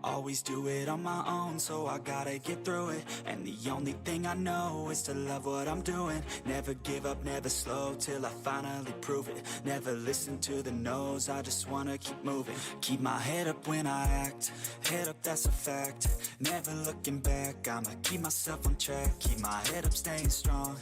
Always do it on my own, so I gotta get through it. And the only thing I know is to love what I'm doing. Never give up, never slow, till I finally prove it. Never listen to the no's, I just wanna keep moving. Keep my head up when I act, head up, that's a fact. Never looking back, I'ma keep myself on track. Keep my head up, staying strong,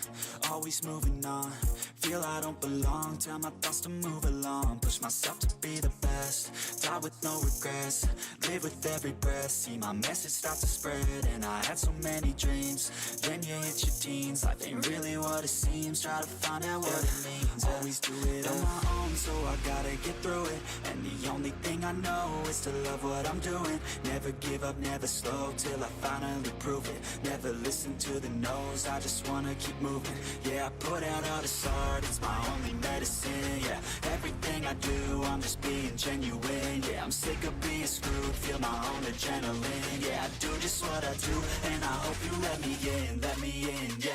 always moving on. Feel I don't belong, tell my thoughts to move along. Push myself to be the best, die with no regrets. Live with every breath, see my message start to spread. And I had so many dreams, then you hit your teens. Life ain't really what it seems, try to find out what it means. Always do it on my own, so I gotta get through it. And the only thing I know is to love what I'm doing. Never give up, never slow, till I finally prove it. Never listen to the no's, I just wanna keep moving. Yeah, I put out all this art, it's my only medicine. Yeah, everything I do, I'm just being genuine. Yeah, I'm sick of being screwed, feel my own adrenaline. Yeah, I do just what I do, and I hope you let me in, yeah.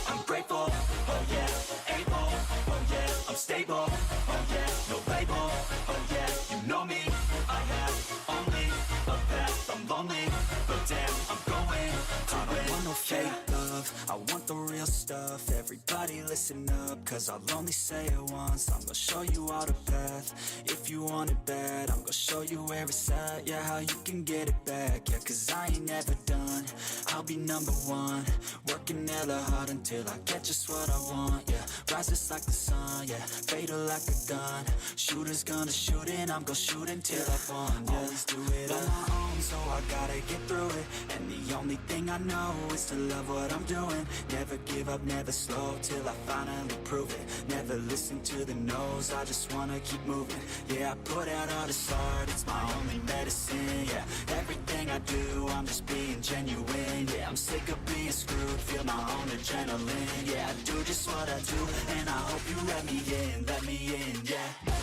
I'm grateful, oh yeah, able, oh yeah, I'm stable, oh yeah, no label, oh yeah, you know me, I have only a path, I'm lonely, but damn, I'm going to win. I don't want no fake love, I want the real stuff. Everybody listen up, cause I'll only say it once. I'm gonna show you all the path, if you want it bad. I'm gonna show you where it's at, yeah, how you can get it back. Yeah, cause I ain't never done, I'll be number one. Working hella hard until I get just what I want, yeah. Rises like the sun, yeah, fatal like a gun. Shooter's gonna shoot and I'm gonna shoot until I won, yeah. Always do it on my own, so I gotta get through it. And the only thing I know is to love what I'm doing. Never give up, never slow, till I finally prove it. Never listen to the no's, I just wanna keep moving. Yeah, I put out all this art, it's my only medicine. Yeah, everything I do, I'm just being genuine. Yeah, I'm sick of being screwed, feel my own adrenaline. Yeah, I do just what I do, and I hope you let me in, yeah.